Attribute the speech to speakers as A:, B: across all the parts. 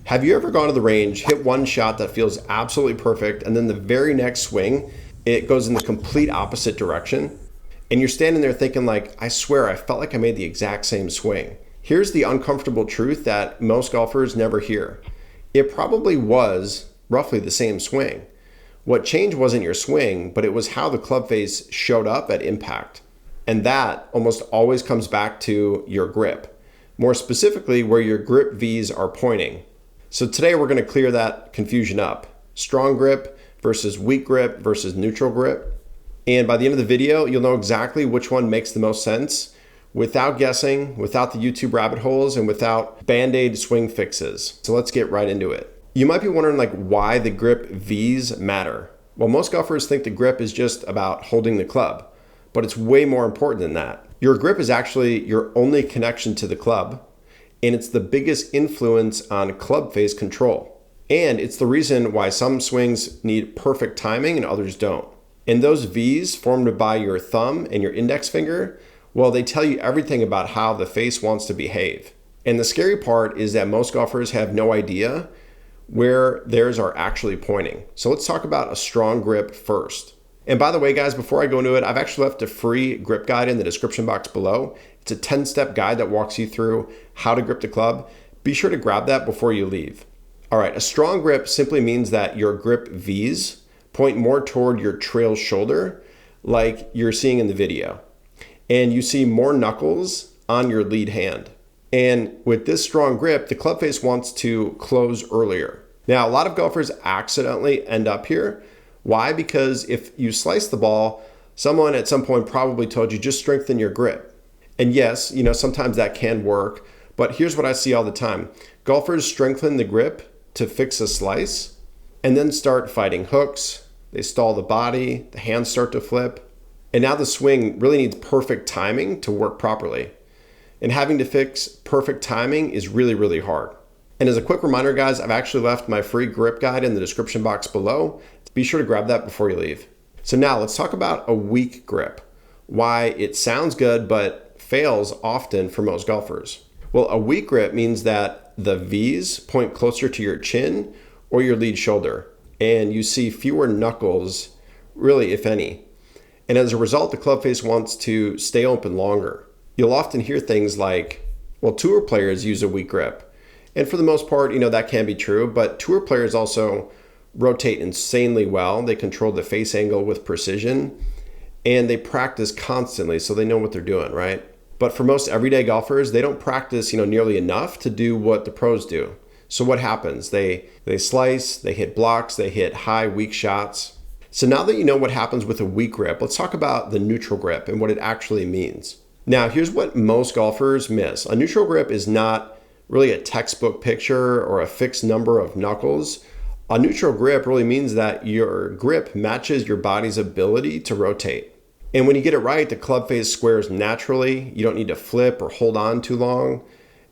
A: Have you ever gone to the range, hit one shot that feels absolutely perfect, and then the very next swing, it goes in the complete opposite direction? And you're standing there thinking like, I swear, I felt like I made the exact same swing. Here's the uncomfortable truth that most golfers never hear. It probably was roughly the same swing. What changed wasn't your swing, but it was how the club face showed up at impact. And that almost always comes back to your grip. More specifically, where your grip V's are pointing. So today we're going to clear that confusion up. Strong grip versus weak grip versus neutral grip. And by the end of the video, you'll know exactly which one makes the most sense without guessing, without the YouTube rabbit holes, and without band-aid swing fixes. So let's get right into it. You might be wondering like why the grip V's matter. Well, most golfers think the grip is just about holding the club, but it's way more important than that. Your grip is actually your only connection to the club, and it's the biggest influence on club face control. And it's the reason why some swings need perfect timing and others don't. And those V's formed by your thumb and your index finger, well, they tell you everything about how the face wants to behave. And the scary part is that most golfers have no idea where theirs are actually pointing. So let's talk about a strong grip first. And by the way, guys, before I go into it, I've actually left a free grip guide in the description box below. It's a 10-step guide that walks you through how to grip the club. Be sure to grab that before you leave. All right, a strong grip simply means that your grip V's point more toward your trail shoulder, like you're seeing in the video. And you see more knuckles on your lead hand. And with this strong grip, the club face wants to close earlier. Now, a lot of golfers accidentally end up here. Why? Because if you slice the ball, someone at some point probably told you just strengthen your grip. And yes, sometimes that can work, but here's what I see all the time. Golfers strengthen the grip to fix a slice and then start fighting hooks. They stall the body, the hands start to flip, and now the swing really needs perfect timing to work properly. And having to fix perfect timing is really, really hard. And as a quick reminder, guys, I've actually left my free grip guide in the description box below. Be sure to grab that before you leave. So now let's talk about a weak grip. Why it sounds good, but fails often for most golfers. Well, a weak grip means that the V's point closer to your chin or your lead shoulder, and you see fewer knuckles, really, if any. And as a result, the club face wants to stay open longer. You'll often hear things like, well, tour players use a weak grip. And for the most part, that can be true, but tour players also rotate insanely well. They control the face angle with precision, and they practice constantly, so they know what they're doing, right? But for most everyday golfers, they don't practice, nearly enough to do what the pros do. So what happens? They slice, they hit blocks, they hit high, weak shots. So now that you know what happens with a weak grip, let's talk about the neutral grip and what it actually means. Now, here's what most golfers miss. A neutral grip is not really a textbook picture or a fixed number of knuckles. A neutral grip really means that your grip matches your body's ability to rotate. And when you get it right, the club face squares naturally. You don't need to flip or hold on too long,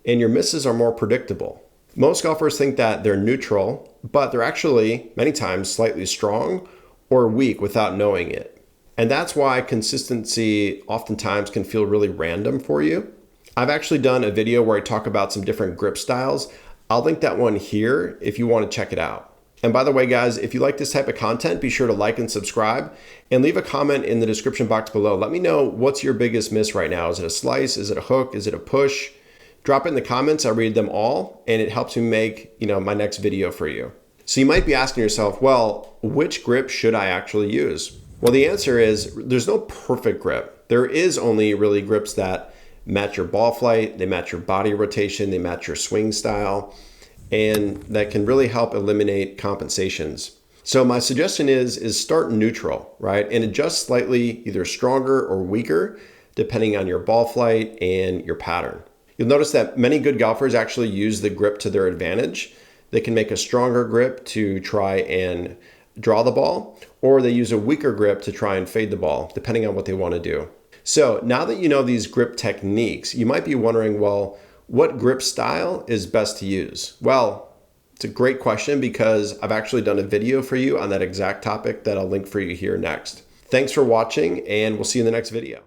A: and your misses are more predictable. Most golfers think that they're neutral, but they're actually many times slightly strong or weak without knowing it. And that's why consistency oftentimes can feel really random for you. I've actually done a video where I talk about some different grip styles. I'll link that one here if you want to check it out. And by the way, guys, if you like this type of content, be sure to like and subscribe and leave a comment in the description box below. Let me know what's your biggest miss right now. Is it a slice? Is it a hook? Is it a push? Drop it in the comments. I read them all, and it helps me make, my next video for you. So you might be asking yourself, well, which grip should I actually use? Well, the answer is there's no perfect grip. There is only really grips that match your ball flight, they match your body rotation, they match your swing style, and that can really help eliminate compensations. So my suggestion is start neutral, right? And adjust slightly either stronger or weaker depending on your ball flight and your pattern. You'll notice that many good golfers actually use the grip to their advantage. They can make a stronger grip to try and draw the ball, or they use a weaker grip to try and fade the ball, depending on what they want to do. So now that you know these grip techniques, you might be wondering, well, what grip style is best to use? Well, it's a great question because I've actually done a video for you on that exact topic that I'll link for you here next. Thanks for watching, and we'll see you in the next video.